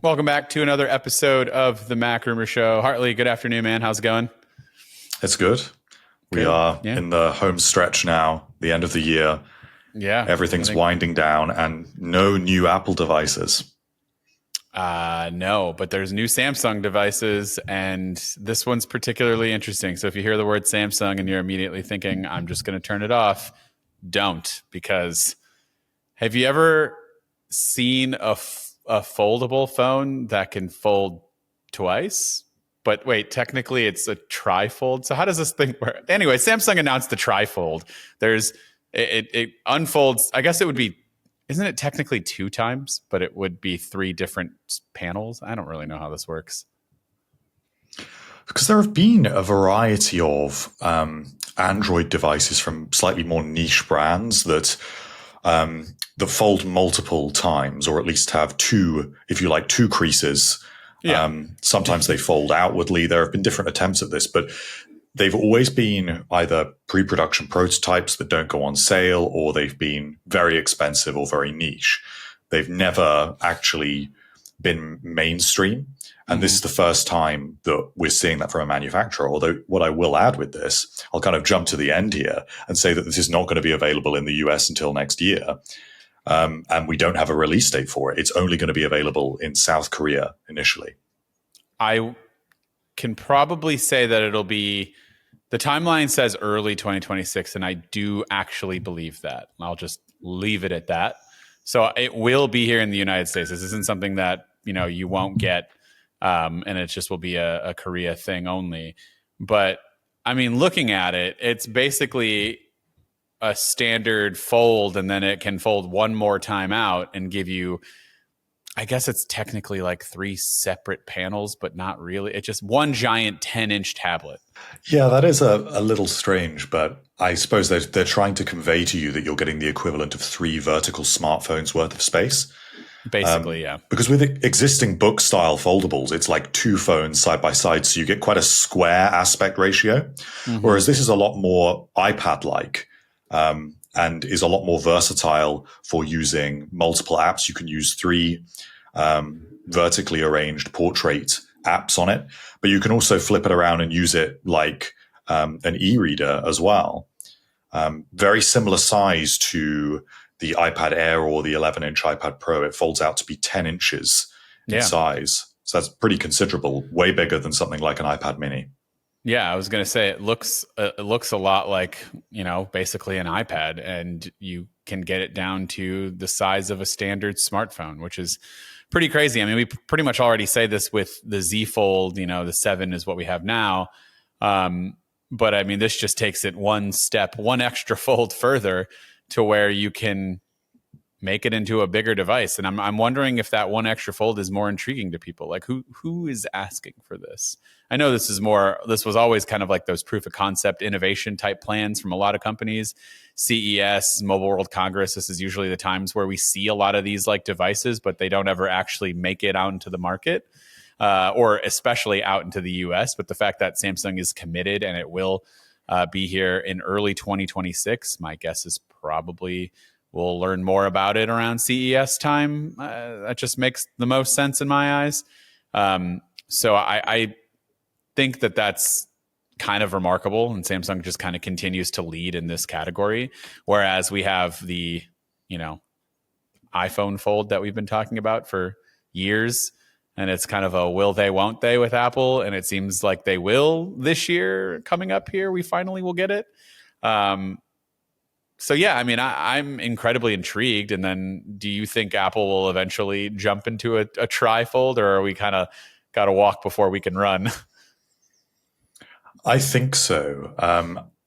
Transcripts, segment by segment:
Welcome back to another episode of the MacRumors Show. Hartley, good afternoon, man. How's it going? It's good. We are in the home stretch now, the end of the year. Yeah. Everything's winding down and no new Apple devices. No, but there's new Samsung devices, and this one's particularly interesting. So if you hear the word Samsung and you're immediately thinking, I'm just going to turn it off, don't. Because have you ever seen a foldable phone that can fold twice? But wait, technically it's a TriFold. So how does this thing work? Anyway, Samsung announced the TriFold. It unfolds. I guess it would be, isn't it technically 2 times, but it would be 3 different panels? I don't really know how this works. Because there have been a variety of Android devices from slightly more niche brands that fold multiple times, or at least have 2 creases. Yeah. Sometimes they fold outwardly. There have been different attempts at this, but they've always been either pre-production prototypes that don't go on sale, or they've been very expensive or very niche. They've never actually been mainstream. And this is the first time that we're seeing that from a manufacturer. Although what I will add with this, I'll kind of jump to the end here and say that this is not going to be available in the US until next year. And we don't have a release date for it. It's only going to be available in South Korea initially. I can probably say that it'll be, the timeline says early 2026, and I do actually believe that. I'll just leave it at that. So it will be here in the United States. This isn't something that, you won't get, and it just will be a Korea thing only. But I mean, looking at it, it's basically a standard fold, and then it can fold one more time out and give you, I guess it's technically like 3 separate panels, but not really. It's just one giant 10-inch tablet. Yeah, that is a little strange, but I suppose they're trying to convey to you that you're getting the equivalent of 3 vertical smartphones worth of space. Basically, yeah. Because with existing book style foldables, it's like 2 phones side by side. So you get quite a square aspect ratio. Whereas this is a lot more iPad-like. And is a lot more versatile for using multiple apps. You can use 3 vertically arranged portrait apps on it, but you can also flip it around and use it like an e-reader as well. Very similar size to the iPad Air or the 11-inch iPad Pro. It folds out to be 10 inches in size. So that's pretty considerable, way bigger than something like an iPad mini. Yeah, I was going to say it looks a lot like, basically an iPad, and you can get it down to the size of a standard smartphone, which is pretty crazy. I mean, we pretty much already say this with the Z Fold, the 7 is what we have now. But I mean, this just takes it one extra fold further to where you can make it into a bigger device. And I'm wondering if that one extra fold is more intriguing to people. Like who is asking for this? I know this was always kind of like those proof of concept innovation type plans from a lot of companies. CES, Mobile World Congress, this is usually the times where we see a lot of these like devices, but they don't ever actually make it out into the market, or especially out into the US. But the fact that Samsung is committed and it will be here in early 2026, my guess is probably we'll learn more about it around CES time. That just makes the most sense in my eyes. So I think that that's kind of remarkable, and Samsung just kind of continues to lead in this category. Whereas we have the, iPhone Fold that we've been talking about for years, and it's kind of a will they, won't they with Apple, and it seems like they will this year. Coming up here, we finally will get it. So yeah, I mean, I'm incredibly intrigued. And then, do you think Apple will eventually jump into a TriFold, or are we kind of got to walk before we can run? I think so.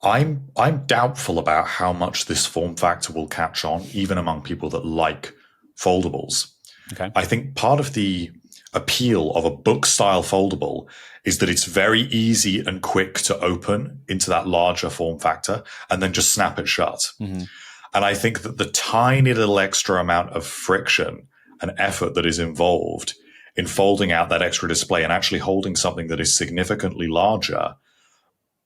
I'm doubtful about how much this form factor will catch on, even among people that like foldables. Okay. I think part of the appeal of a book style foldable is that it's very easy and quick to open into that larger form factor and then just snap it shut. And I think that the tiny little extra amount of friction and effort that is involved in folding out that extra display and actually holding something that is significantly larger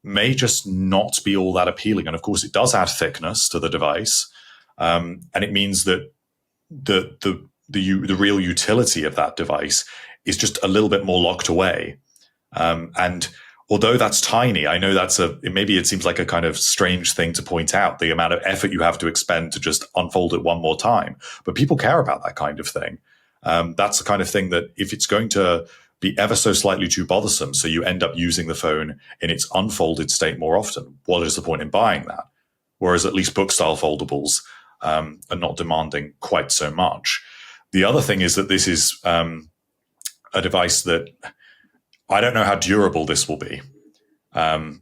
may just not be all that appealing. And of course, it does add thickness to the device. And it means that the real utility of that device is just a little bit more locked away. And although that's tiny, I know maybe it seems like a kind of strange thing to point out, the amount of effort you have to expend to just unfold it one more time. But people care about that kind of thing. That's the kind of thing that if it's going to be ever so slightly too bothersome, so you end up using the phone in its unfolded state more often, what is the point in buying that? Whereas at least book style foldables are not demanding quite so much. The other thing is that this is a device that I don't know how durable this will be. And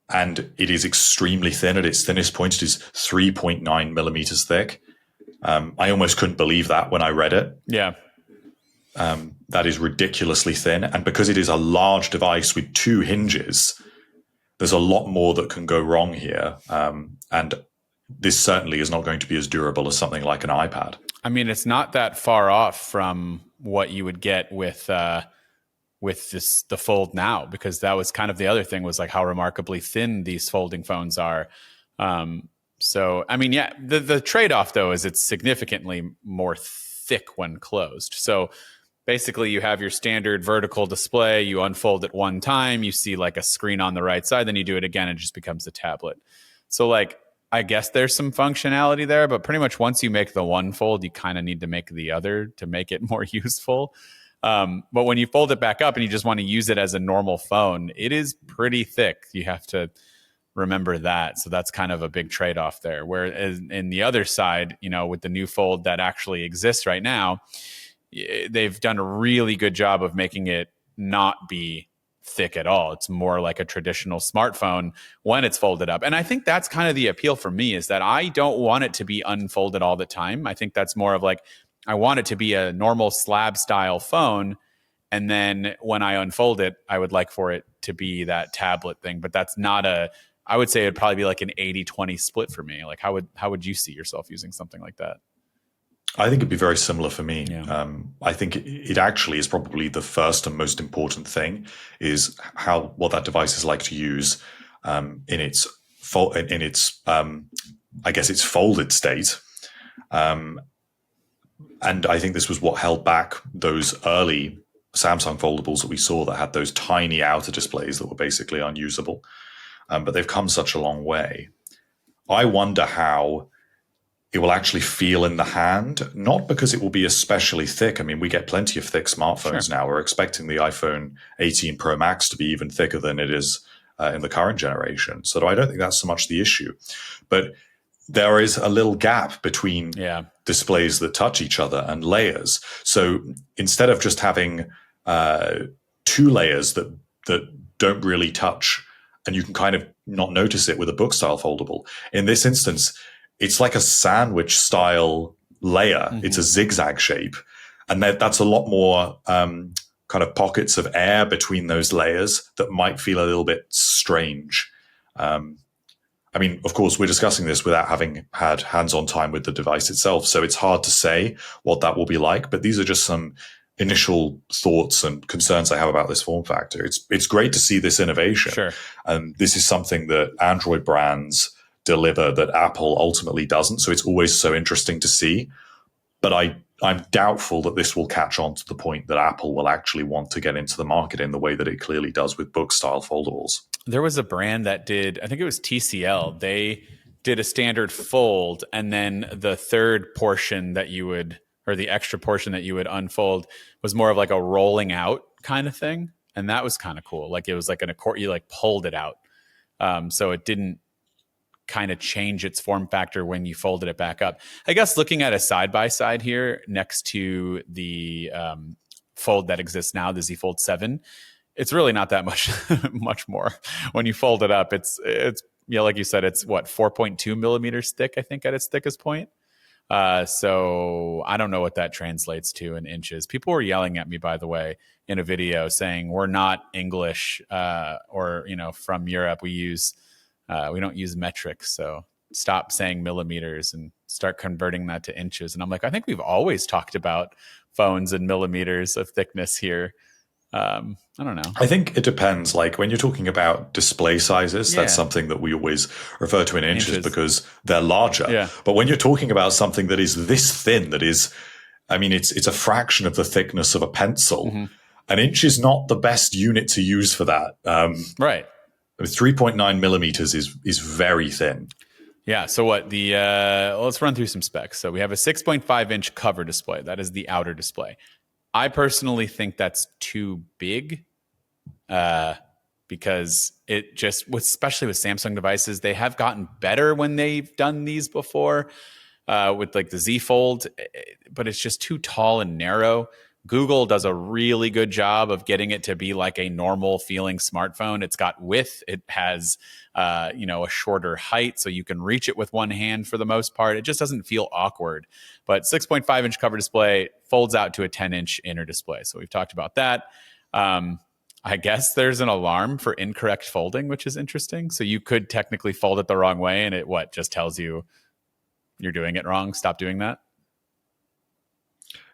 it is extremely thin. At its thinnest point, it is 3.9 millimeters thick. I almost couldn't believe that when I read it. Yeah. That is ridiculously thin. And because it is a large device with 2 hinges, there's a lot more that can go wrong here. And this certainly is not going to be as durable as something like an iPad. I mean, it's not that far off from what you would get with the Fold now, because that was kind of the other thing, was like how remarkably thin these folding phones are. So, I mean, yeah, the trade-off though is it's significantly more thick when closed. So basically you have your standard vertical display, you unfold it one time, you see like a screen on the right side, then you do it again, it just becomes a tablet. So like, I guess there's some functionality there, but pretty much once you make the one fold, you kind of need to make the other to make it more useful. But when you fold it back up and you just want to use it as a normal phone, it is pretty thick. You have to remember that. So that's kind of a big trade-off there. Where in the other side, you know, with the new Fold that actually exists right now, they've done a really good job of making it not be thick at all. It's more like a traditional smartphone when it's folded up. And I think that's kind of the appeal for me, is that I don't want it to be unfolded all the time. I think that's more of like, I want it to be a normal slab style phone. And then when I unfold it, I would like for it to be that tablet thing. But that's not I would say it'd probably be like an 80-20 split for me. Like how would you see yourself using something like that? I think it'd be very similar for me. Yeah. I think it actually is probably the first and most important thing, is what that device is like to use in its I guess its folded state. And I think this was what held back those early Samsung foldables that we saw that had those tiny outer displays that were basically unusable. But they've come such a long way. I wonder how it will actually feel in the hand, not because it will be especially thick. I mean, we get plenty of thick smartphones now. We're expecting the iPhone 18 Pro Max to be even thicker than it is in the current generation. So I don't think that's so much the issue. But there is a little gap between displays that touch each other and layers. So instead of just having 2 layers that don't really touch, and you can kind of not notice it with a book style foldable, in this instance, it's like a sandwich style layer. Mm-hmm. It's a zigzag shape. And that's a lot more kind of pockets of air between those layers that might feel a little bit strange. I mean, of course, we're discussing this without having had hands-on time with the device itself. So it's hard to say what that will be like. But these are just some initial thoughts and concerns I have about this form factor. It's great to see this innovation. Sure. And this is something that Android brands deliver that Apple ultimately doesn't. So it's always so interesting to see. But I'm doubtful that this will catch on to the point that Apple will actually want to get into the market in the way that it clearly does with book style foldables. There was a brand that did, I think it was TCL. They did a standard fold, and then the third portion that you would, or the extra portion that you would unfold, was more of like a rolling out kind of thing. And that was kind of cool. Like it was like you like pulled it out. So it didn't kind of change its form factor when you folded it back up. I guess looking at a side-by-side here next to the Fold that exists now, the Z Fold 7, it's really not that much more. When you fold it up, it's like you said, it's what, 4.2 millimeters thick, I think, at its thickest point. So I don't know what that translates to in inches. People were yelling at me, by the way, in a video saying we're not English or from Europe. We don't use metrics, so stop saying millimeters and start converting that to inches. And I'm like, I think we've always talked about phones in millimeters of thickness here. I don't know. I think it depends. Like when you're talking about display sizes, that's something that we always refer to in inches because they're larger. Yeah. But when you're talking about something that is this thin, that is, I mean, it's a fraction of the thickness of a pencil. An inch is not the best unit to use for that. Right. 3.9 millimeters is very thin. Yeah. So what let's run through some specs. So we have a 6.5 inch cover display. That is the outer display. I personally think that's too big because it just, especially with Samsung devices, they have gotten better when they've done these before with like the Z Fold, but it's just too tall and narrow. Google does a really good job of getting it to be like a normal feeling smartphone. It's got width. It has, a shorter height, so you can reach it with one hand for the most part. It just doesn't feel awkward. But 6.5 inch cover display folds out to a 10 inch inner display. So we've talked about that. I guess there's an alarm for incorrect folding, which is interesting. So you could technically fold it the wrong way, and it just tells you you're doing it wrong. Stop doing that.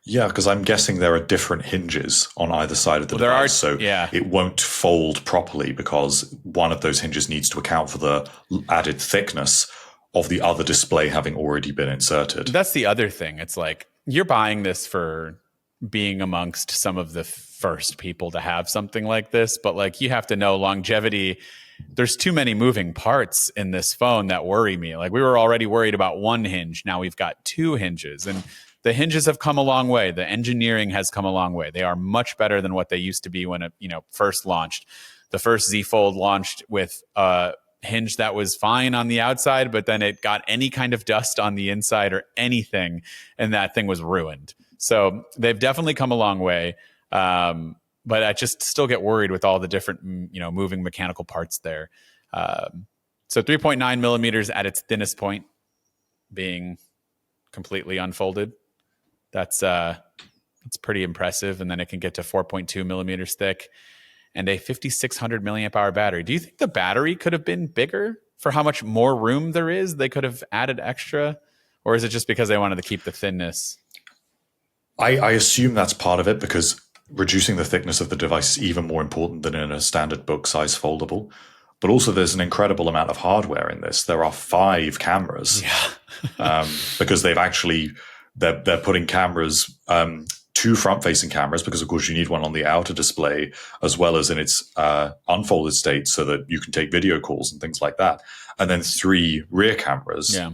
Yeah, because I'm guessing there are different hinges on either side of the device. It won't fold properly because one of those hinges needs to account for the added thickness of the other display having already been inserted. That's the other thing. It's like you're buying this for being amongst some of the first people to have something like this, but like you have to know longevity. There's too many moving parts in this phone that worry me. Like we were already worried about one hinge. Now we've got two hinges, and the hinges have come a long way. The engineering has come a long way. They are much better than what they used to be when it, first launched. The first Z Fold launched with a hinge that was fine on the outside, but then it got any kind of dust on the inside or anything, and that thing was ruined. So they've definitely come a long way. But I just still get worried with all the different, moving mechanical parts there. So 3.9 millimeters at its thinnest point, being completely unfolded. That's pretty impressive. And then it can get to 4.2 millimeters thick and a 5,600 milliamp hour battery. Do you think the battery could have been bigger for how much more room there is? They could have added extra, or is it just because they wanted to keep the thinness? I assume that's part of it because reducing the thickness of the device is even more important than in a standard book size foldable. But also there's an incredible amount of hardware in this. There are 5 cameras because they're putting cameras, 2 front-facing cameras, because of course you need one on the outer display as well as in its unfolded state so that you can take video calls and things like that. And then 3 rear cameras. Yeah.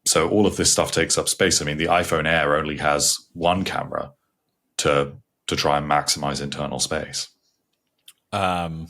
So all of this stuff takes up space. I mean, the iPhone Air only has 1 camera to try and maximize internal space. We're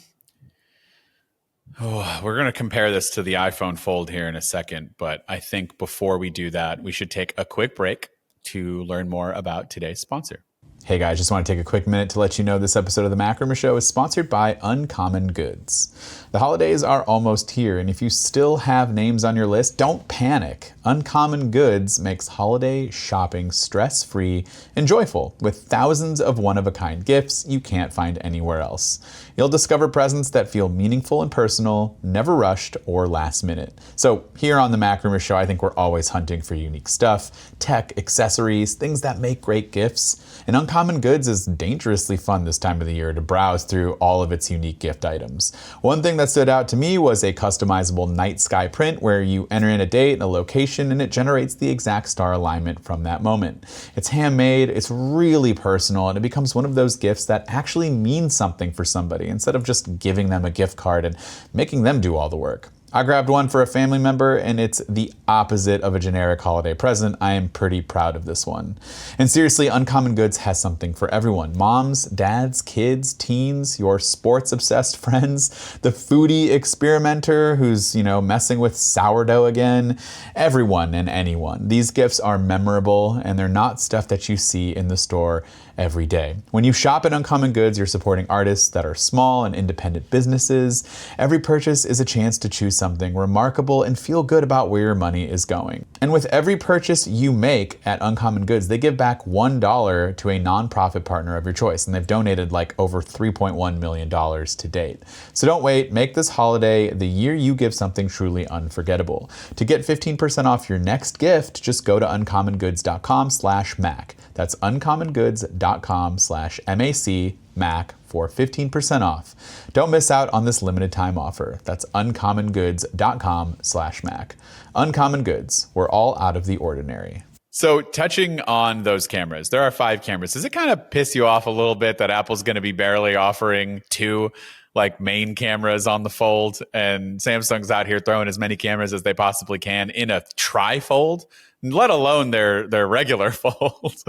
going to compare this to the iPhone Fold here in a second, but I think before we do that, we should take a quick break to learn more about today's sponsor. Hey guys, just want to take a quick minute to let you know this episode of the MacRumors Show is sponsored by Uncommon Goods. The holidays are almost here, and if you still have names on your list, don't panic. Uncommon Goods makes holiday shopping stress-free and joyful with thousands of one-of-a-kind gifts you can't find anywhere else. You'll discover presents that feel meaningful and personal, never rushed or last minute. So here on the MacRumors Show, I think we're always hunting for unique stuff, tech, accessories, things that make great gifts. And Uncommon Goods is dangerously fun this time of the year to browse through all of its unique gift items. One thing that stood out to me was a customizable night sky print where you enter in a date and a location and it generates the exact star alignment from that moment. It's handmade, it's really personal, and it becomes one of those gifts that actually means something for somebody instead of just giving them a gift card and making them do all the work. I grabbed one for a family member, and it's the opposite of a generic holiday present. I am pretty proud of this one. And seriously, Uncommon Goods has something for everyone. Moms, dads, kids, teens, your sports-obsessed friends, the foodie experimenter who's, messing with sourdough again, everyone and anyone. These gifts are memorable, and they're not stuff that you see in the store every day. When you shop at Uncommon Goods, you're supporting artists that are small and independent businesses. Every purchase is a chance to choose something remarkable and feel good about where your money is going. And with every purchase you make at Uncommon Goods, they give back $1 to a nonprofit partner of your choice, and they've donated like over $3.1 million to date. So don't wait, make this holiday the year you give something truly unforgettable. To get 15% off your next gift, just go to uncommongoods.com/Mac. That's uncommongoods.com/MAC for 15% off. Don't miss out on this limited time offer. That's uncommongoods.com/Mac. Uncommon Goods, we're all out of the ordinary. So touching on those cameras, there are 5 cameras. Does it kind of piss you off a little bit that Apple's going to be barely offering 2 like main cameras on the Fold, and Samsung's out here throwing as many cameras as they possibly can in a TriFold, let alone their regular Fold?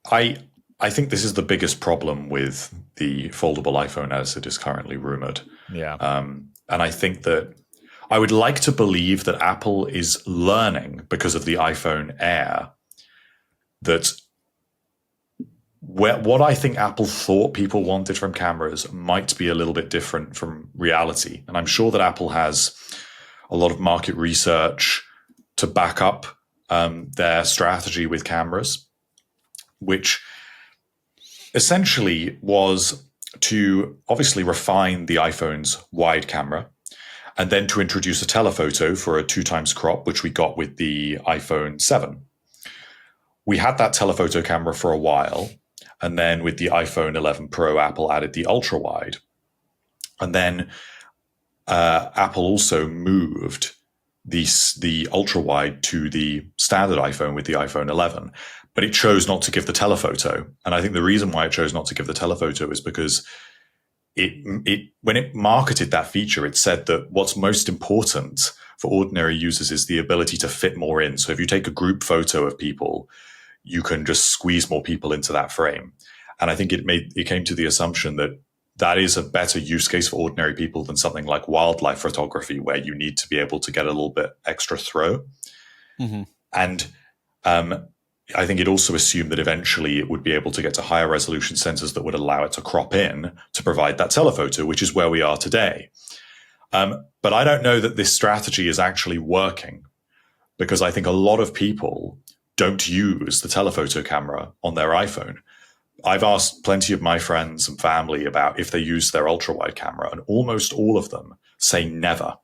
I think this is the biggest problem with the foldable iPhone as it is currently rumored. Yeah. And I think that I would like to believe that Apple is learning because of the iPhone Air that what I think Apple thought people wanted from cameras might be a little bit different from reality. And I'm sure that Apple has a lot of market research to back up their strategy with cameras, which essentially was to obviously refine the iPhone's wide camera and then to introduce a telephoto for a 2x crop, which we got with the iPhone 7. We had that telephoto camera for a while, and then with the iPhone 11 Pro, Apple added the ultra wide. And then Apple also moved the ultra wide to the standard iPhone with the iPhone 11. But it chose not to give the telephoto. And I think the reason why it chose not to give the telephoto is because it when it marketed that feature, it said that what's most important for ordinary users is the ability to fit more in. So if you take a group photo of people, you can just squeeze more people into that frame. And I think it came to the assumption that that is a better use case for ordinary people than something like wildlife photography, where you need to be able to get a little bit extra throw. Mm-hmm. And I think it also assumed that eventually it would be able to get to higher resolution sensors that would allow it to crop in to provide that telephoto, which is where we are today. But I don't know that this strategy is actually working, because I think a lot of people don't use the telephoto camera on their iPhone. I've asked plenty of my friends and family about if they use their ultra wide camera, and almost all of them say never.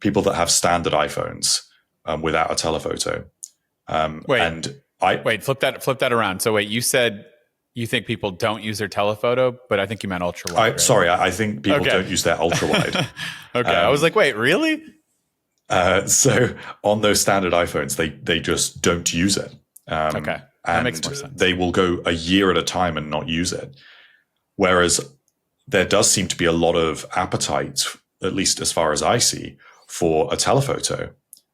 People that have standard iPhones without a telephoto. Flip that around. So wait, you said you think people don't use their telephoto, but I think you meant ultra wide. Right? Sorry, I think people don't use their ultra wide. Okay, I was like, wait, really? So on those standard iPhones, they just don't use it. Okay, that makes more sense. They will go a year at a time and not use it. Whereas there does seem to be a lot of appetite, at least as far as I see, for a telephoto.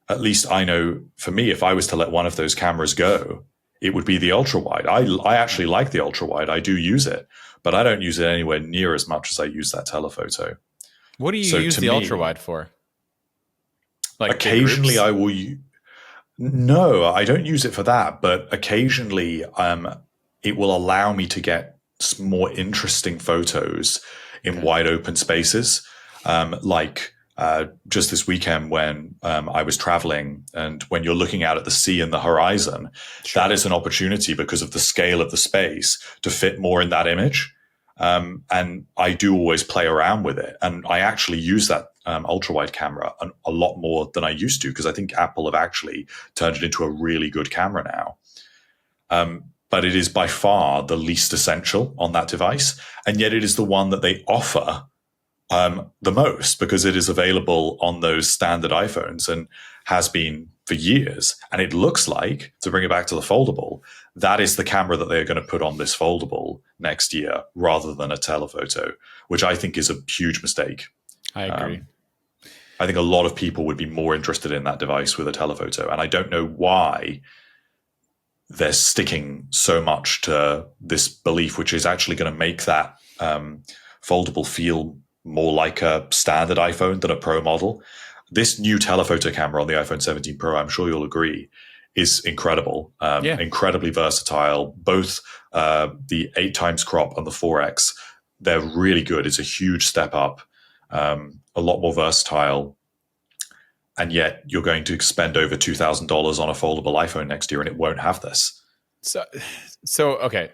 At least I know for me, if I was to let one of those cameras go, it would be the ultra wide. I actually like the ultra wide. I do use it, but I don't use it anywhere near as much as I use that telephoto. What do you use the ultra wide for? Like occasionally I will. No, I don't use it for that, but occasionally it will allow me to get more interesting photos in wide open spaces, just this weekend when I was traveling, and when you're looking out at the sea and the horizon, that is an opportunity because of the scale of the space to fit more in that image. And I do always play around with it. And I actually use that ultra wide camera a lot more than I used to, because I think Apple have actually turned it into a really good camera now. But it is by far the least essential on that device. And yet it is the one that they offer the most, because it is available on those standard iPhones and has been for years. And it looks like, to bring it back to the foldable, that is the camera that they're going to put on this foldable next year rather than a telephoto, which I think is a huge mistake. I agree. I think a lot of people would be more interested in that device with a telephoto. And I don't know why they're sticking so much to this belief, which is actually going to make that foldable feel more like a standard iPhone than a Pro model. This new telephoto camera on the iPhone 17 Pro, I'm sure you'll agree, is incredible, incredibly versatile. Both the 8x crop and the 4X, they're really good. It's a huge step up a lot more versatile, and yet you're going to spend over $2,000 on a foldable iPhone next year and it won't have this. So okay,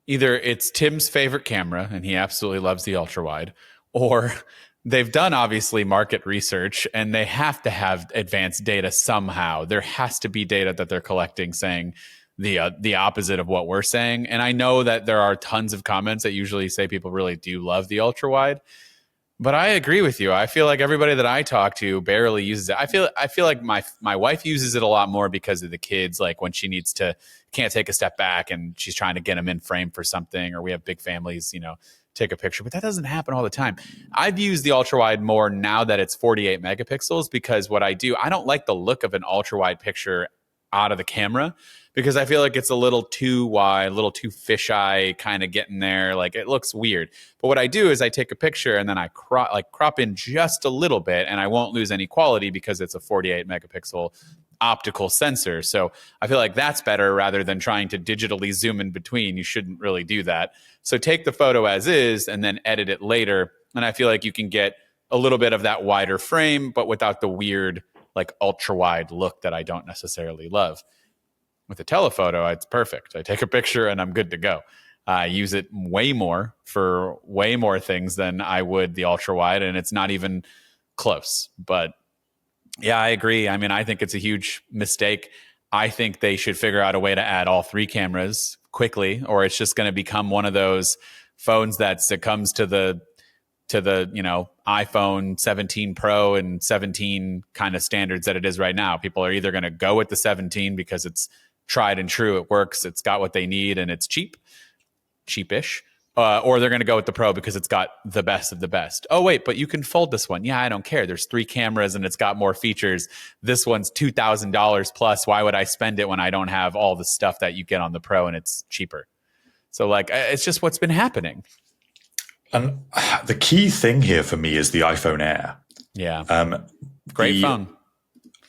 either it's Tim's favorite camera and he absolutely loves the ultra wide, or they've done obviously market research and they have to have advanced data somehow. There has to be data that they're collecting saying the opposite of what we're saying. And I know that there are tons of comments that usually say people really do love the ultra wide. But I agree with you. I feel like everybody that I talk to barely uses it. I feel like my wife uses it a lot more because of the kids, like when she can't take a step back and she's trying to get them in frame for something, or we have big families, take a picture. But that doesn't happen all the time. I've used the ultra wide more now that it's 48 megapixels, because what I do, I don't like the look of an ultra wide picture out of the camera, because I feel like it's a little too wide, a little too fisheye, kind of getting there. Like it looks weird. But what I do is I take a picture and then I crop in just a little bit, and I won't lose any quality because it's a 48 megapixel optical sensor. So I feel like that's better rather than trying to digitally zoom in between. You shouldn't really do that. So take the photo as is and then edit it later. And I feel like you can get a little bit of that wider frame, but without the weird, like ultra wide look that I don't necessarily love. With a telephoto, it's perfect. I take a picture and I'm good to go. I use it way more for way more things than I would the ultra wide, and it's not even close. But yeah, I agree. I mean, I think it's a huge mistake. I think they should figure out a way to add all three cameras quickly, or it's just going to become one of those phones that succumbs to the iPhone 17 Pro and 17 kind of standards that it is right now. People are either going to go with the 17 because it's tried and true, it works, it's got what they need, and it's cheapish, or they're going to go with the Pro because it's got the best of the best. Oh wait, but you can fold this one. Yeah, I don't care. There's 3 cameras and it's got more features. This one's $2,000 plus. Why would I spend it when I don't have all the stuff that you get on the Pro and it's cheaper? So like, it's just what's been happening. And the key thing here for me is the iPhone Air. Yeah. Great phone.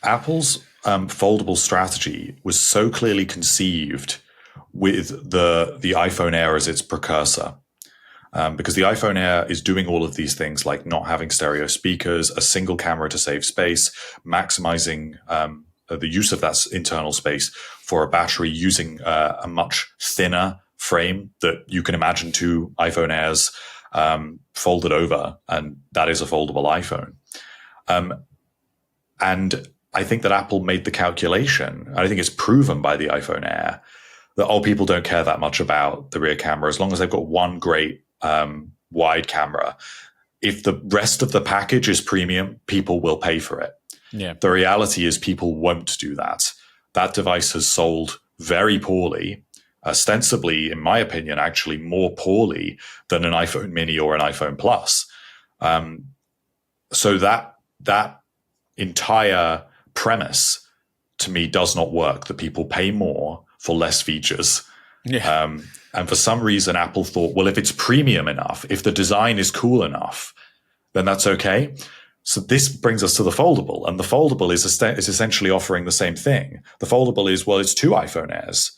Apple's foldable strategy was so clearly conceived with the iPhone Air as its precursor, because the iPhone Air is doing all of these things like not having stereo speakers, a single camera to save space, maximizing the use of that internal space for a battery, using a much thinner frame that you can imagine 2 iPhone Airs folded over, and that is a foldable iPhone. And I think that Apple made the calculation, and I think it's proven by the iPhone Air, that people don't care that much about the rear camera as long as they've got one great wide camera. If the rest of the package is premium, people will pay for it. Yeah. The reality is people won't do that. That device has sold very poorly, ostensibly, in my opinion, actually more poorly than an iPhone mini or an iPhone Plus. So that entire premise to me does not work, that people pay more for less features. Yeah. And for some reason, Apple thought, well, if it's premium enough, if the design is cool enough, then that's okay. So this brings us to the foldable, and the foldable is essentially offering the same thing. The foldable is, well, it's 2 iPhone Airs.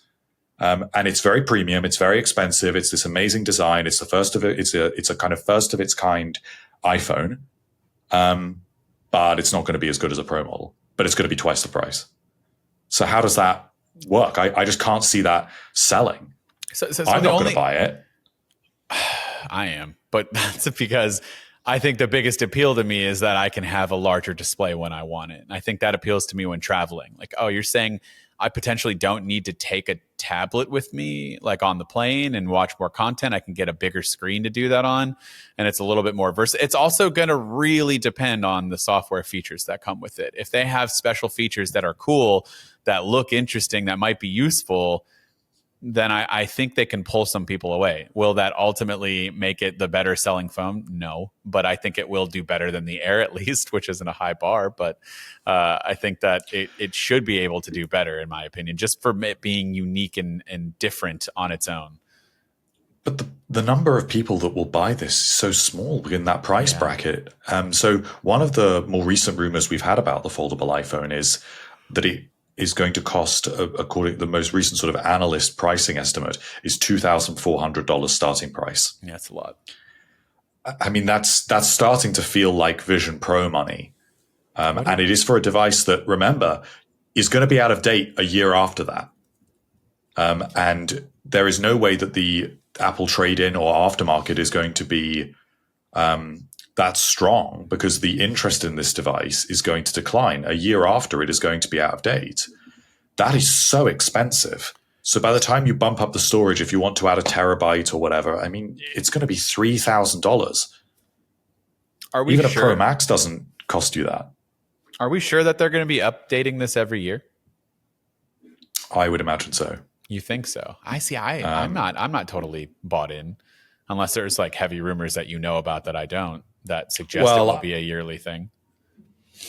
And it's very premium. It's very expensive. It's this amazing design. It's the first of it. It's a kind of first of its kind iPhone. But it's not going to be as good as a Pro model, but it's going to be twice the price. So how does that work? I just can't see that selling. So I'm not going to buy it. I am, but that's because I think the biggest appeal to me is that I can have a larger display when I want it. And I think that appeals to me when traveling. Like, oh, you're saying I potentially don't need to take a tablet with me, like on the plane, and watch more content. I can get a bigger screen to do that on, and it's a little bit more versatile. It's also going to really depend on the software features that come with it. If they have special features that are cool, that look interesting, that might be useful, then I think they can pull some people away. Will that ultimately make it the better selling phone? No, but I think it will do better than the Air at least, which isn't a high bar. But I think that it should be able to do better, in my opinion, just for it being unique and different on its own. But the number of people that will buy this is so small in that price bracket. So one of the more recent rumors we've had about the foldable iPhone is that it is going to cost, according to the most recent sort of analyst pricing estimate, is $2,400 starting price. Yeah, that's a lot. I mean, that's starting to feel like Vision Pro money. And it is for a device that, remember, is going to be out of date a year after that. And there is no way that the Apple trade-in or aftermarket is going to be that strong, because the interest in this device is going to decline. A year after it is going to be out of date. That is so expensive. So by the time you bump up the storage, if you want to add a terabyte or whatever, I mean, it's going to be $3,000. Even a Pro Max doesn't cost you that. Are we sure that they're going to be updating this every year? I would imagine so. You think so? I see. I'm not totally bought in, unless there's like heavy rumors that you know about that I don't, that suggest it will be a yearly thing.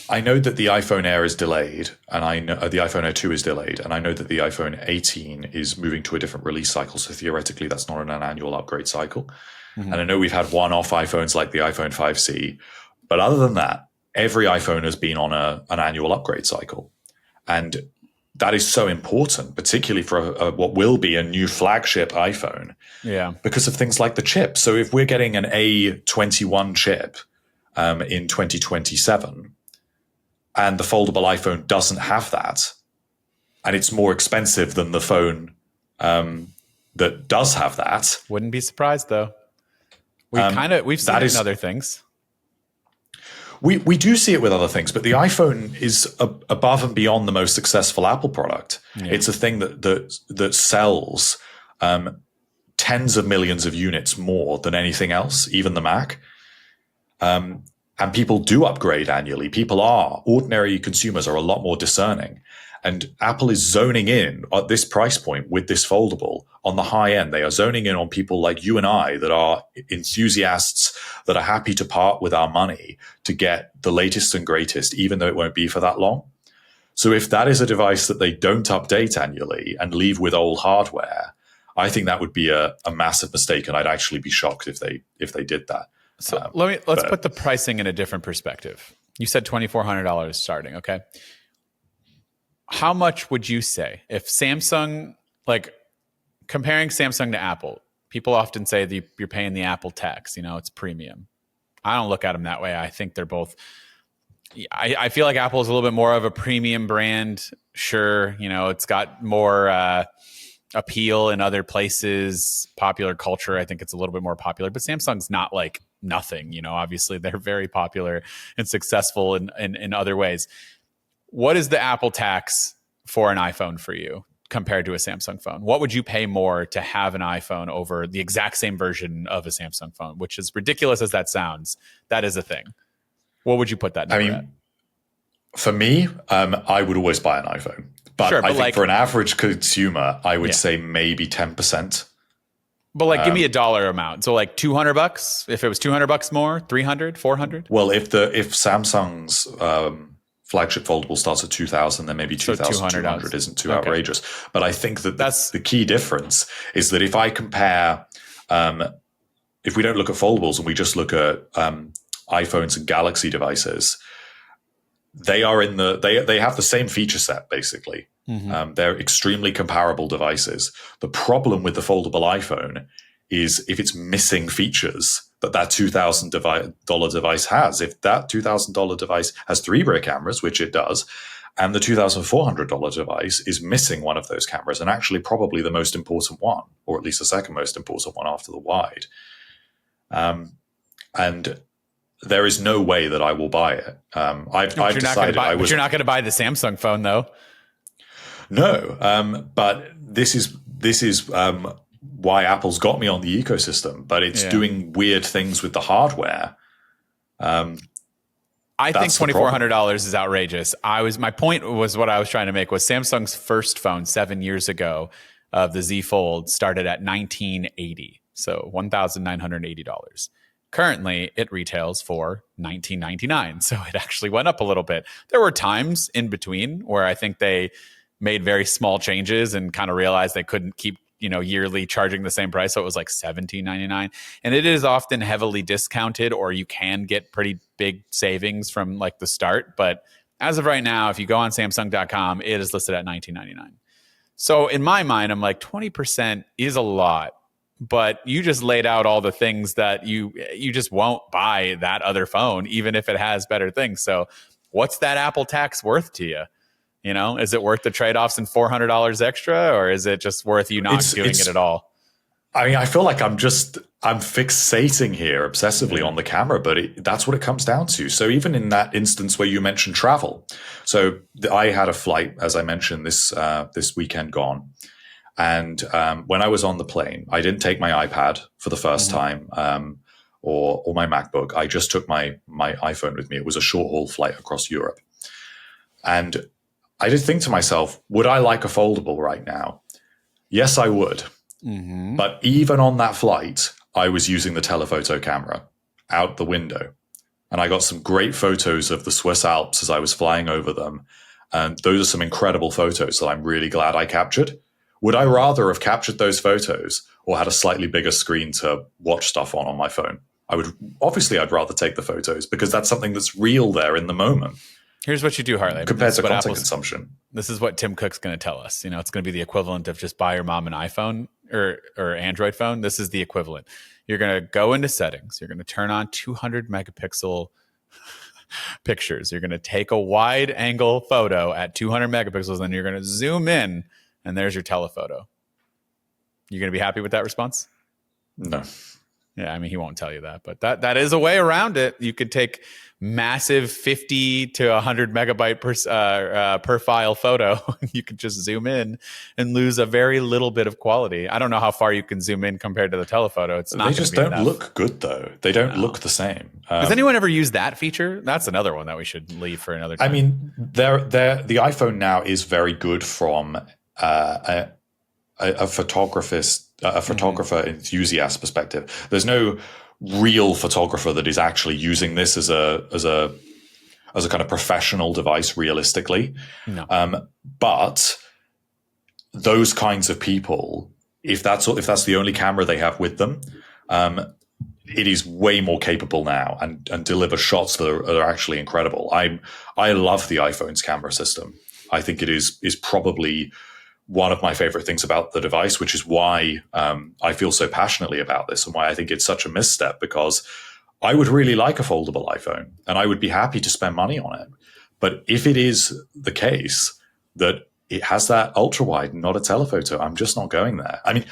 I know that the iPhone Air is delayed, and I know the iPhone Air 2 is delayed, and I know that the iPhone 18 is moving to a different release cycle. So theoretically, that's not an annual upgrade cycle. Mm-hmm. And I know we've had one-off iPhones like the iPhone 5C, but other than that, every iPhone has been on an annual upgrade cycle. And that is so important, particularly for what will be a new flagship iPhone. Yeah. Because of things like the chip. So if we're getting an A21 chip in 2027, and the foldable iPhone doesn't have that, and it's more expensive than the phone that does have that. Wouldn't be surprised, though. We've seen it in other things. We do see it with other things, but the iPhone is above and beyond the most successful Apple product. Yeah. It's a thing that sells tens of millions of units more than anything else, even the Mac. And people do upgrade annually. Ordinary consumers are a lot more discerning. And Apple is zoning in at this price point with this foldable on the high end. They are zoning in on people like you and I that are enthusiasts, that are happy to part with our money to get the latest and greatest, even though it won't be for that long. So if that is a device that they don't update annually and leave with old hardware, I think that would be a massive mistake. And I'd actually be shocked if they did that. So let's put the pricing in a different perspective. You said $2,400 starting, okay? How much would you say if Samsung, like comparing Samsung to Apple, people often say that you're paying the Apple tax, it's premium. I don't look at them that way. I think they're both, I feel like Apple is a little bit more of a premium brand. Sure, it's got more appeal in other places, popular culture. I think it's a little bit more popular, but Samsung's not like nothing, obviously they're very popular and successful in other ways. What is the Apple tax for an iPhone for you compared to a Samsung phone? What would you pay more to have an iPhone over the exact same version of a Samsung phone, which is ridiculous as that sounds. That is a thing. What would you put that number at? For me, I would always buy an iPhone. But I think for an average consumer, I would say maybe 10%. But give me a dollar amount. So like $200, if it was $200 more, 300, 400? Well, if Samsung's flagship foldable starts at 2,000, then maybe 2,200 isn't too outrageous. But I think that's the key difference is that if I compare, if we don't look at foldables and we just look at iPhones and Galaxy devices, they are they have the same feature set basically. Mm-hmm. They're extremely comparable devices. The problem with the foldable iPhone is if it's missing features that $2,000 device has. If that $2,000 device has 3 rear cameras, which it does, and the $2,400 device is missing one of those cameras, and actually probably the most important one, or at least the second most important one after the wide, and there is no way that I will buy it. I've decided But you're not going to buy the Samsung phone, though. No, but this is why Apple's got me on the ecosystem, but it's doing weird things with the hardware. I think $2,400 is outrageous. My point was what I was trying to make was Samsung's first phone 7 years ago of the Z Fold started at $1,980, so $1,980. Currently, it retails for $1,999, so it actually went up a little bit. There were times in between where I think they made very small changes and kind of realized they couldn't keep yearly charging the same price. So it was like $1,799. And it is often heavily discounted, or you can get pretty big savings from like the start. But as of right now, if you go on Samsung.com, it is listed at $1,999. So in my mind, I'm like 20% is a lot, but you just laid out all the things that you just won't buy that other phone, even if it has better things. So what's that Apple tax worth to you? You know, is it worth the trade-offs and $400 extra, or is it just worth you not doing it at all? I mean, I feel like I'm fixating here obsessively on the camera, but that's what it comes down to. So even in that instance where you mentioned travel, so I had a flight, as I mentioned, this weekend gone. And when I was on the plane, I didn't take my iPad for the first time or my MacBook. I just took my iPhone with me. It was a short haul flight across Europe. And I did think to myself, would I like a foldable right now? Yes, I would. Mm-hmm. But even on that flight, I was using the telephoto camera out the window. And I got some great photos of the Swiss Alps as I was flying over them. And those are some incredible photos that I'm really glad I captured. Would I rather have captured those photos or had a slightly bigger screen to watch stuff on my phone? I'd rather take the photos because that's something that's real there in the moment. Here's what you do, Harley. Compared to content consumption. This is what Tim Cook's going to tell us. You know, it's going to be the equivalent of just buy your mom an iPhone or Android phone. This is the equivalent. You're going to go into settings. You're going to turn on 200 megapixel pictures. You're going to take a wide angle photo at 200 megapixels, and you're going to zoom in, and there's your telephoto. You're going to be happy with that response? No. Yeah, I mean, he won't tell you that, but that is a way around it. You could take massive 50 to 100 megabyte per file photo. You could just zoom in and lose a very little bit of quality. I don't know how far you can zoom in compared to the telephoto. It's not. They just don't look good, though. They don't look the same. Has anyone ever used that feature? That's another one that we should leave for another time. I mean, the iPhone now is very good from a photographer enthusiast perspective. There's no real photographer that is actually using this as a kind of professional device realistically. No. But those kinds of people, if that's the only camera they have with them, it is way more capable now and deliver shots that are actually incredible. I love the iPhone's camera system. I think it is probably one of my favorite things about the device, which is why I feel so passionately about this and why I think it's such a misstep, because I would really like a foldable iPhone and I would be happy to spend money on it. But if it is the case that it has that ultra wide, not a telephoto, I'm just not going there. I mean,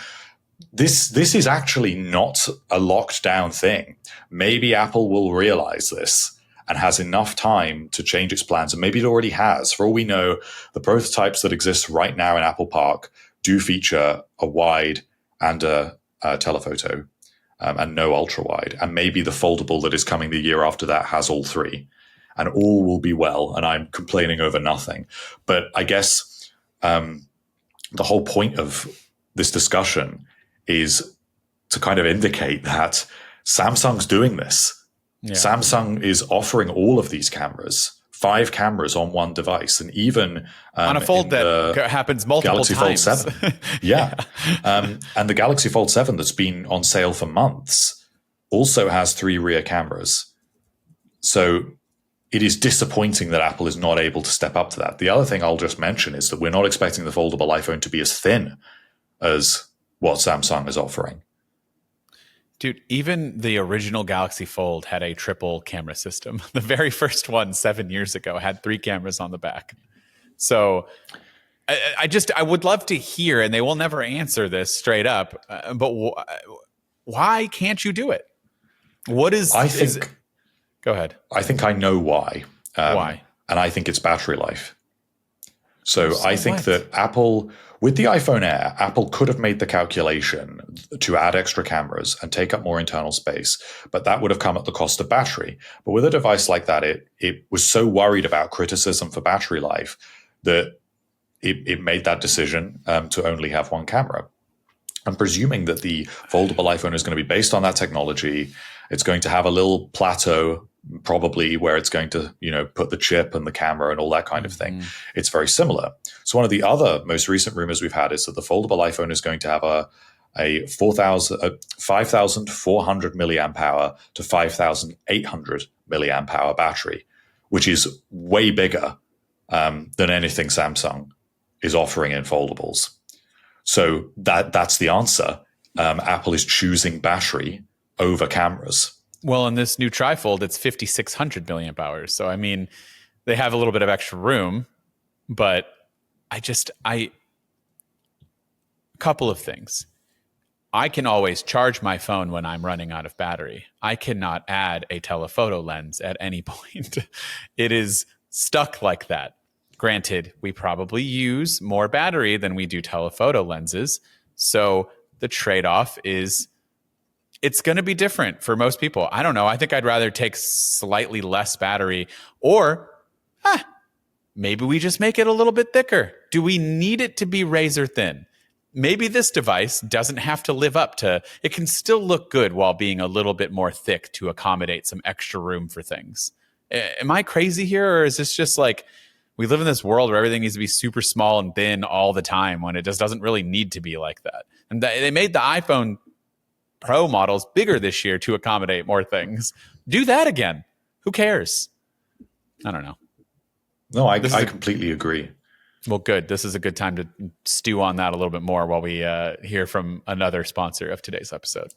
this is actually not a locked down thing. Maybe Apple will realize this and has enough time to change its plans. And maybe it already has. For all we know, the prototypes that exist right now in Apple Park do feature a wide and a telephoto and no ultra wide. And maybe the foldable that is coming the year after that has all three. And all will be well. And I'm complaining over nothing. But I guess the whole point of this discussion is to kind of indicate that Samsung's doing this. Yeah. Samsung is offering all of these cameras, 5 cameras on one device, and even on a fold that happens multiple Galaxy times. Fold 7. Yeah. And the Galaxy Fold 7 that's been on sale for months also has 3 rear cameras. So it is disappointing that Apple is not able to step up to that. The other thing I'll just mention is that we're not expecting the foldable iPhone to be as thin as what Samsung is offering. Dude, even the original Galaxy Fold had a triple camera system. The very first one 7 years ago had 3 cameras on the back. So I would love to hear, and they will never answer this straight up, but why can't you do it? What is... Go ahead. I think I know why. Why? And I think it's battery life. So I think that Apple... With the iPhone Air, Apple could have made the calculation to add extra cameras and take up more internal space, but that would have come at the cost of battery. But with a device like that, it was so worried about criticism for battery life that it made that decision to only have one camera. I'm presuming that the foldable iPhone is going to be based on that technology. It's going to have a little plateau, probably, where it's going to, put the chip and the camera and all that kind of thing. It's very similar. So one of the other most recent rumors we've had is that the foldable iPhone is going to have a 5,400 milliamp hour to 5,800 milliamp hour battery, which is way bigger than anything Samsung is offering in foldables. So that's the answer. Apple is choosing battery over cameras. Well, in this new TriFold, it's 5,600 milliamp hours. So, I mean, they have a little bit of extra room, but a couple of things. I can always charge my phone when I'm running out of battery. I cannot add a telephoto lens at any point. It is stuck like that. Granted, we probably use more battery than we do telephoto lenses. So the trade-off is it's going to be different for most people. I don't know. I think I'd rather take slightly less battery, or maybe we just make it a little bit thicker. Do we need it to be razor thin? Maybe this device doesn't have to live up to, it can still look good while being a little bit more thick to accommodate some extra room for things. Am I crazy here, or is this just like we live in this world where everything needs to be super small and thin all the time when it just doesn't really need to be like that? And they made the iPhone Pro models bigger this year to accommodate more things. Do that again. Who cares? I don't know. No, I completely agree. Well, good. This is a good time to stew on that a little bit more while we hear from another sponsor of today's episode.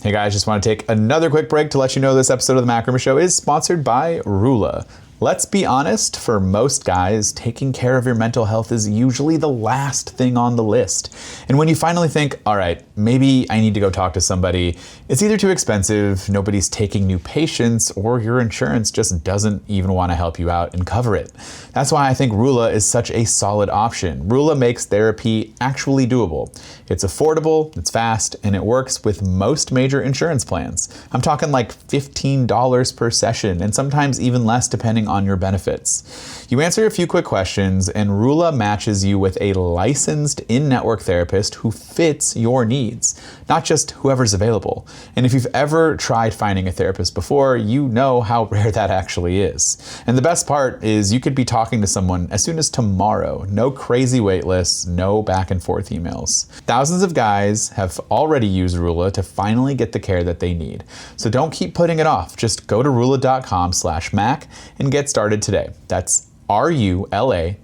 Hey guys, just want to take another quick break to let you know this episode of the MacRumors Show is sponsored by Rula. Let's be honest, for most guys, taking care of your mental health is usually the last thing on the list. And when you finally think, all right, maybe I need to go talk to somebody, it's either too expensive, nobody's taking new patients, or your insurance just doesn't even want to help you out and cover it. That's why I think Rula is such a solid option. Rula makes therapy actually doable. It's affordable, it's fast, and it works with most major insurance plans. I'm talking like $15 per session, and sometimes even less depending on your benefits. You answer a few quick questions, and Rula matches you with a licensed in-network therapist who fits your needs, not just whoever's available. And if you've ever tried finding a therapist before, you know how rare that actually is. And the best part is you could be talking to someone as soon as tomorrow. No crazy wait lists, no back and forth emails. Thousands of guys have already used Rula to finally get the care that they need. So don't keep putting it off. Just go to rula.com/Mac and get started today. That's RULA.com/Mac,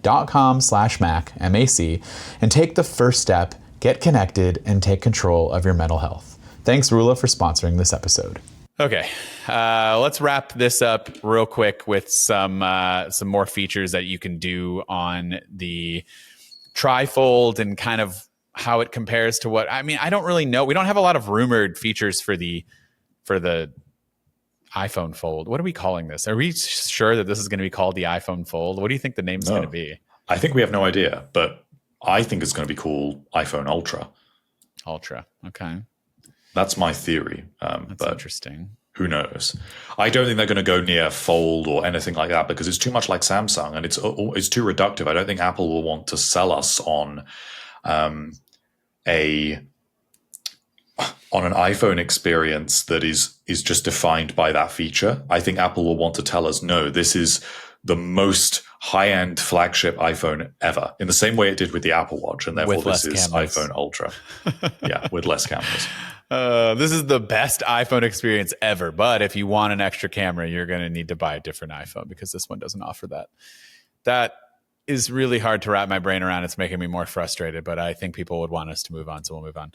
M-A-C, and take the first step, get connected, and take control of your mental health. Thanks, Rula, for sponsoring this episode. Okay, let's wrap this up real quick with some more features that you can do on the TriFold and kind of how it compares to what, I mean, I don't really know. We don't have a lot of rumored features for the iPhone Fold. What are we calling this? Are we sure that this is going to be called the iPhone Fold? What do you think the name's going to be? I think we have no idea, but I think it's going to be called iPhone Ultra. Ultra, okay. That's my theory. That's but interesting. Who knows? I don't think they're going to go near Fold or anything like that because it's too much like Samsung and it's too reductive. I don't think Apple will want to sell us on an iPhone experience that is just defined by that feature. I think Apple will want to tell us, no, this is the most high-end flagship iPhone ever, in the same way it did with the Apple Watch, and therefore this is cameras. iPhone Ultra. Yeah, with less cameras. This is the best iPhone experience ever, but if you want an extra camera, you're going to need to buy a different iPhone because this one doesn't offer that. That is really hard to wrap my brain around. It's making me more frustrated, but I think people would want us to move on, so we'll move on.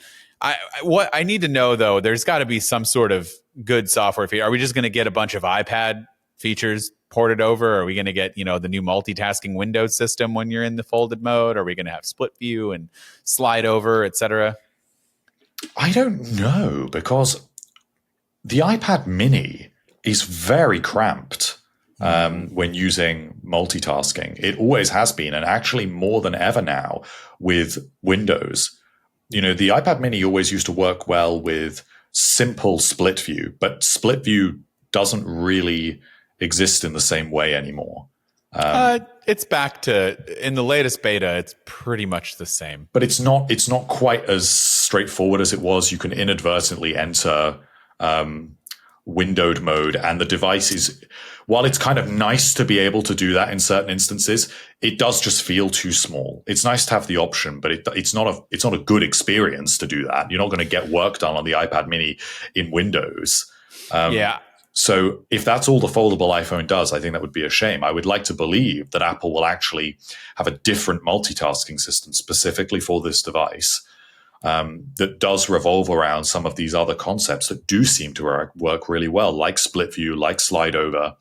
What I need to know, though, there's got to be some sort of good software feature. Are we just going to get a bunch of iPad features ported over? Or are we going to get, the new multitasking Windows system when you're in the folded mode? Are we going to have split view and slide over, etc.? I don't know, because the iPad mini is very cramped when using multitasking. It always has been, and actually more than ever now with Windows. The iPad mini always used to work well with simple split view, but split view doesn't really exist in the same way anymore. It's back to, in the latest beta, it's pretty much the same. But it's not quite as straightforward as it was. You can inadvertently enter windowed mode, and the device is, while it's kind of nice to be able to do that in certain instances, it does just feel too small. It's nice to have the option, but it's not a good experience to do that. You're not going to get work done on the iPad mini in Windows. Yeah. So if that's all the foldable iPhone does, I think that would be a shame. I would like to believe that Apple will actually have a different multitasking system specifically for this device. that does revolve around some of these other concepts that do seem to work really well, like split view, like slide over.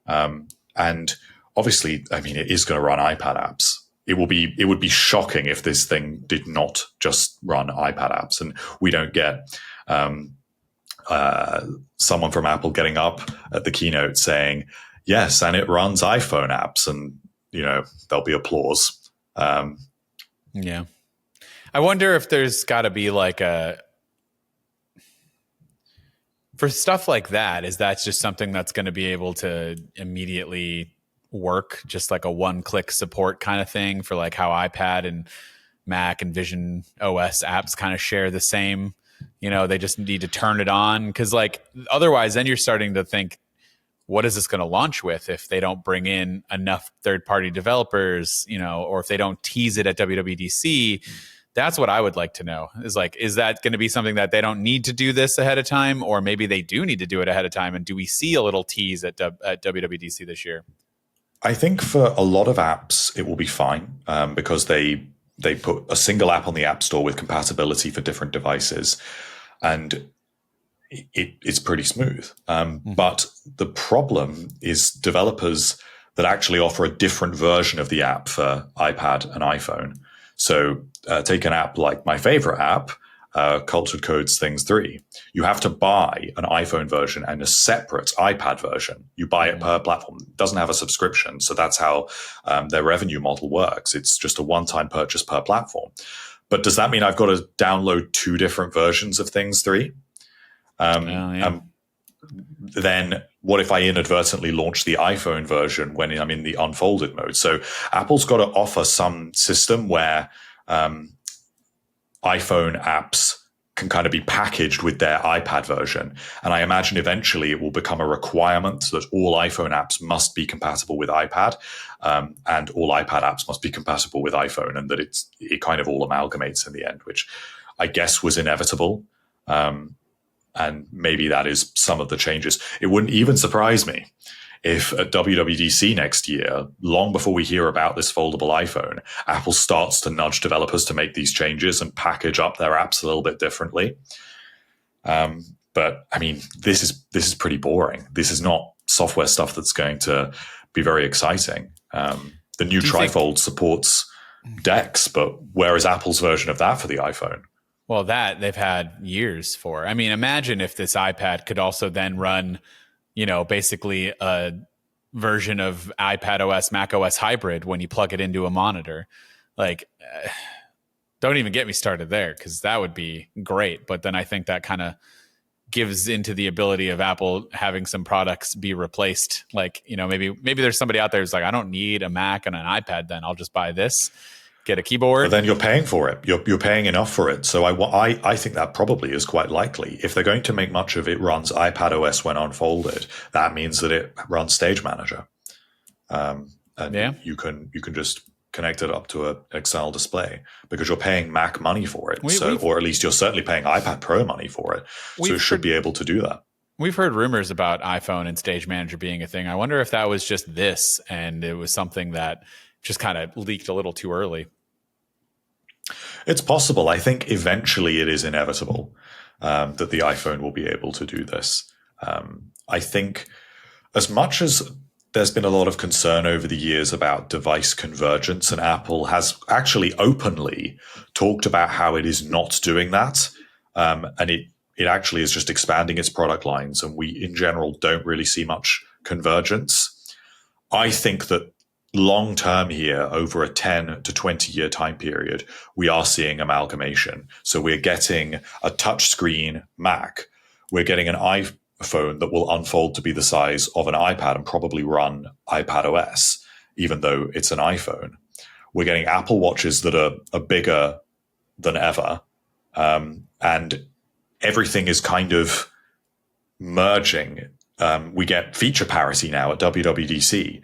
And obviously, I mean, it is going to run iPad apps. It would be shocking if this thing did not just run iPad apps, and we don't get someone from Apple getting up at the keynote saying, yes, and it runs iPhone apps, and there'll be applause. Yeah. I wonder if there's got to be like for stuff like that, is that just something that's going to be able to immediately work, just like a one-click support kind of thing for like how iPad and Mac and Vision OS apps kind of share the same, they just need to turn it on? Because like otherwise then you're starting to think, what is this going to launch with if they don't bring in enough third-party developers, or if they don't tease it at WWDC? That's what I would like to know, is like, is that going to be something that they don't need to do this ahead of time, or maybe they do need to do it ahead of time? And do we see a little tease at WWDC this year? I think for a lot of apps, it will be fine because they put a single app on the App Store with compatibility for different devices, and it's pretty smooth. But the problem is developers that actually offer a different version of the app for iPad and iPhone. So take an app like my favorite app, Cultured Codes Things 3. You have to buy an iPhone version and a separate iPad version. You buy it per platform. It doesn't have a subscription. So that's how their revenue model works. It's just a one-time purchase per platform. But does that mean I've got to download two different versions of Things 3? Then what if I inadvertently launch the iPhone version when I'm in the unfolded mode? So Apple's got to offer some system where iPhone apps can kind of be packaged with their iPad version. And I imagine eventually it will become a requirement that all iPhone apps must be compatible with iPad, and all iPad apps must be compatible with iPhone, and that it kind of all amalgamates in the end, which I guess was inevitable. And maybe that is some of the changes. It wouldn't even surprise me if at WWDC next year, long before we hear about this foldable iPhone, Apple starts to nudge developers to make these changes and package up their apps a little bit differently. But I mean, this is pretty boring. This is not software stuff that's going to be very exciting. The new TriFold supports DeX, but where is Apple's version of that for the iPhone? Well, that they've had years for. I mean, imagine if this iPad could also then run, basically a version of iPad OS, Mac OS hybrid when you plug it into a monitor. Like, don't even get me started there, because that would be great. But then I think that kind of gives into the ability of Apple having some products be replaced. Like, maybe there's somebody out there who's like, I don't need a Mac and an iPad, then I'll just buy this. Get a keyboard. But then you're paying for it. You're paying enough for it. So I think that probably is quite likely. If they're going to make much of it runs iPad OS when unfolded, that means that it runs Stage Manager. And you can just connect it up to an external display because you're paying Mac money for it. Or at least you're certainly paying iPad Pro money for it. So it should be able to do that. We've heard rumors about iPhone and Stage Manager being a thing. I wonder if that was just this and it was something that just kind of leaked a little too early. It's possible. I think eventually it is inevitable that the iPhone will be able to do this. I think as much as there's been a lot of concern over the years about device convergence, and Apple has actually openly talked about how it is not doing that, and it actually is just expanding its product lines, and we in general don't really see much convergence. I think that long term here, over a 10 to 20 year time period, we are seeing amalgamation. So we're getting a touchscreen Mac. We're getting an iPhone that will unfold to be the size of an iPad and probably run iPad OS, even though it's an iPhone. We're getting Apple Watches that are bigger than ever. And everything is kind of merging. We get feature parity now at WWDC.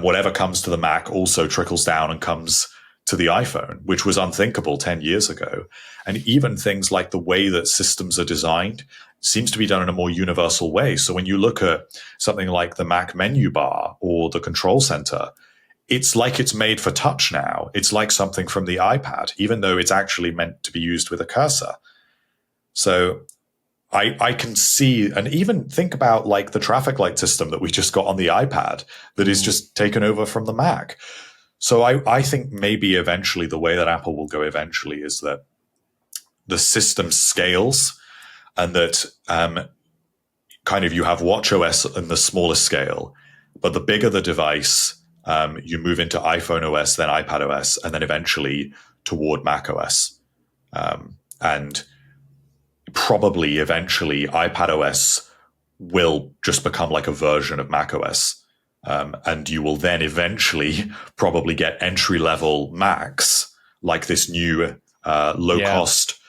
Whatever comes to the Mac also trickles down and comes to the iPhone, which was unthinkable 10 years ago. And even things like the way that systems are designed seems to be done in a more universal way. So when you look at something like the Mac menu bar or the control center, it's like it's made for touch now. It's like something from the iPad, even though it's actually meant to be used with a cursor. So I can see, and even think about like the traffic light system that we just got on the iPad that is just taken over from the Mac. So I think maybe eventually the way that Apple will go eventually is that the system scales, and that kind of you have watchOS in the smallest scale, but the bigger the device, you move into iPhone OS, then iPad OS, and then eventually toward Mac OS. And probably eventually iPad OS will just become like a version of Mac OS. And you will then eventually probably get entry-level Macs like this new low-cost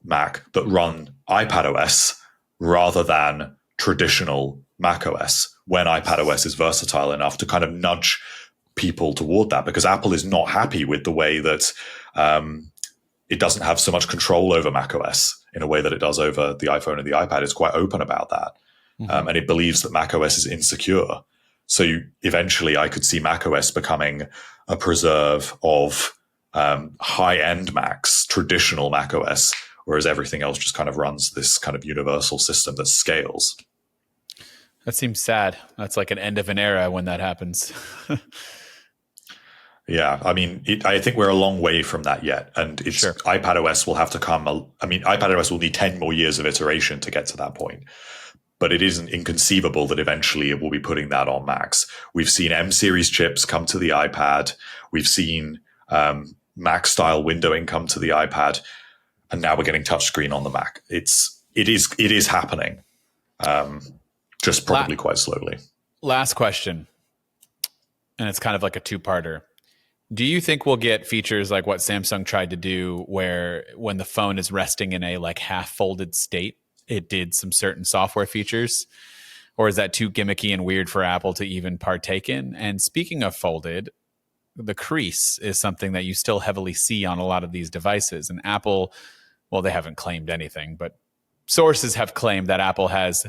Mac that run iPad OS rather than traditional Mac OS, when iPad OS is versatile enough to kind of nudge people toward that, because Apple is not happy with the way that it doesn't have so much control over Mac OS in a way that it does over the iPhone and the iPad. It's quite open about that. And it believes that Mac OS is insecure. So eventually I could see Mac OS becoming a preserve of high-end Macs, traditional Mac OS, whereas everything else just kind of runs this kind of universal system that scales. That seems sad. That's like an end of an era when that happens. Yeah, I mean, I think we're a long way from that yet. And it's iPad OS will have to come. I mean, iPad OS will need 10 more years of iteration to get to that point. But it isn't inconceivable that eventually it will be putting that on Macs. We've seen M-series chips come to the iPad. We've seen Mac-style windowing come to the iPad. And now we're getting touchscreen on the Mac. It is happening, just probably quite slowly. Last question, and it's kind of like a two-parter. Do you think we'll get features like what Samsung tried to do, where when the phone is resting in a like half-folded state, it did some certain software features? Or is that too gimmicky and weird for Apple to even partake in? And speaking of folded, the crease is something that you still heavily see on a lot of these devices. And Apple, well, they haven't claimed anything, but sources have claimed that Apple has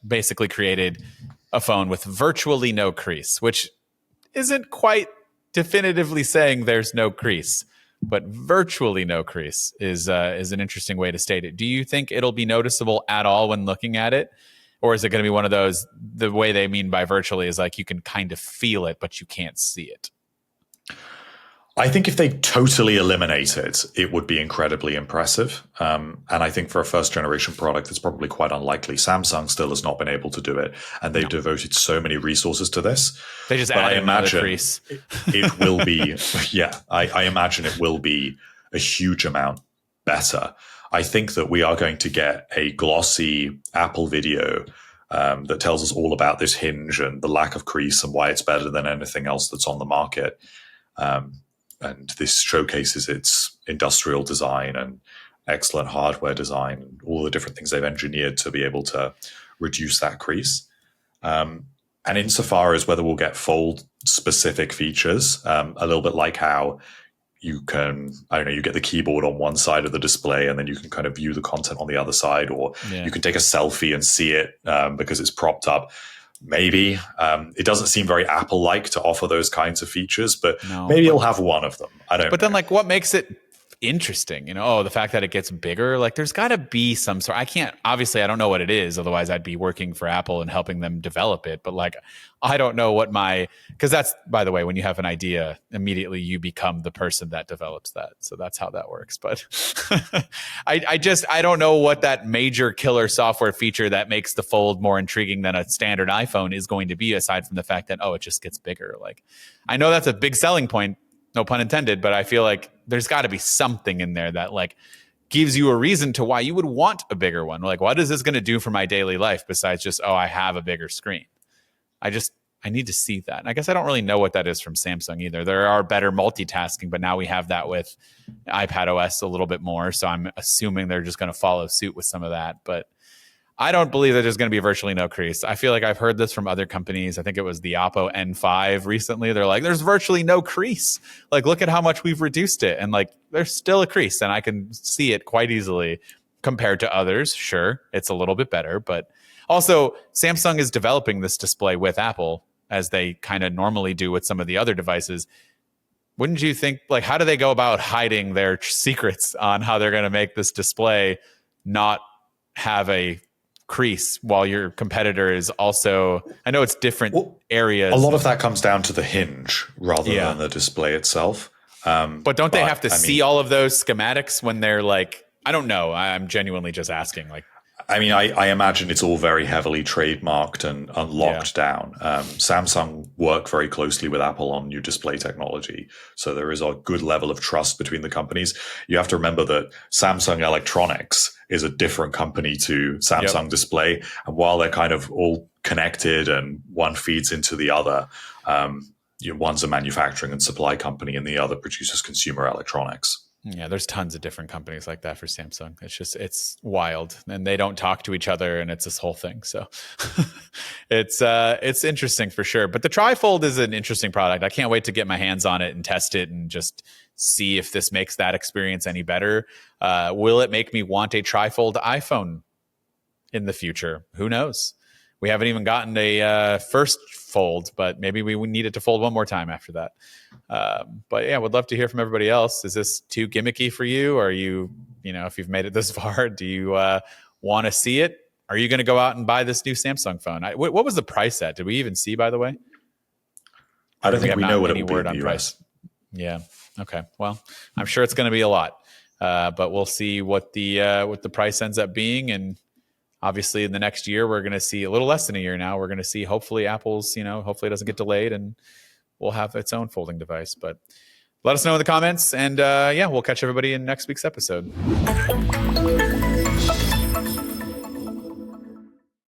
basically created a phone with virtually no crease, which isn't quite definitively saying there's no crease, but virtually no crease is an interesting way to state it. Do you think it'll be noticeable at all when looking at it? Or is it going to be one of those, the way they mean by virtually is like you can kind of feel it, but you can't see it? I think if they totally eliminate it, it would be incredibly impressive. And I think for a first-generation product, it's probably quite unlikely. Samsung still has not been able to do it, and they've devoted so many resources to this. They just added another crease. It will be, I imagine it will be a huge amount better. I think that we are going to get a glossy Apple video that tells us all about this hinge and the lack of crease and why it's better than anything else that's on the market. And this showcases its industrial design and excellent hardware design and all the different things they've engineered to be able to reduce that crease. And insofar as whether we'll get fold-specific features, a little bit like how you can, you get the keyboard on one side of the display and then you can kind of view the content on the other side, or you can take a selfie and see it because it's propped up. Maybe. It doesn't seem very Apple-like to offer those kinds of features, but maybe you'll have one of them. I don't know. But then, like, what makes it interesting? The fact that it gets bigger, like, there's got to be some sort. Obviously, I don't know what it is. Otherwise, I'd be working for Apple and helping them develop it. But, like, I don't know what because that's, by the way, when you have an idea, immediately you become the person that develops that. So that's how that works. But I don't know what that major killer software feature that makes the Fold more intriguing than a standard iPhone is going to be, aside from the fact that, it just gets bigger. Like, I know that's a big selling point, no pun intended, but I feel like there's got to be something in there that like gives you a reason to why you would want a bigger one. Like, what is this going to do for my daily life besides just, I have a bigger screen? I need to see that. And I guess I don't really know what that is from Samsung either. There are better multitasking, but now we have that with iPad OS a little bit more. So I'm assuming they're just going to follow suit with some of that. But I don't believe that there's going to be virtually no crease. I feel like I've heard this from other companies. I think it was the Oppo N5 recently. They're like, there's virtually no crease. Like, look at how much we've reduced it. And like, there's still a crease and I can see it quite easily compared to others. Sure, it's a little bit better, but also Samsung is developing this display with Apple. as they kind of normally do with some of the other devices, wouldn't you think, like, how do they go about hiding their secrets on how they're going to make this display not have a crease while your competitor is also, I know it's different areas. A lot of that comes down to the hinge rather than the display itself. But don't they have to see all of those schematics when they're like, I don't know. I'm genuinely just asking. Like, I mean, I imagine it's all very heavily trademarked and locked down. Samsung work very closely with Apple on new display technology. So there is a good level of trust between the companies. You have to remember that Samsung Electronics is a different company to Samsung Display. And while they're kind of all connected and one feeds into the other, one's a manufacturing and supply company and the other produces consumer electronics. Yeah, there's tons of different companies like that for Samsung. It's wild, and they don't talk to each other, and it's this whole thing. So it's interesting for sure. But the TriFold is an interesting product. I can't wait to get my hands on it and test it and just see if this makes that experience any better. Will it make me want a TriFold iPhone in the future? Who knows? We haven't even gotten a first fold, but maybe we need it to fold one more time after that. But yeah, would love to hear from everybody else. Is this too gimmicky for you? Or are you, if you've made it this far, do you want to see it? Are you going to go out and buy this new Samsung phone? What was the price at? Did we even see, by the way? I don't think we know what it will be word on price. Yeah. Okay. Well, I'm sure it's going to be a lot, but we'll see what the price ends up being. And obviously in the next year, we're going to see a little less than a year now. We're going to see hopefully Apple's, hopefully it doesn't get delayed and we'll have its own folding device. But let us know in the comments. And we'll catch everybody in next week's episode.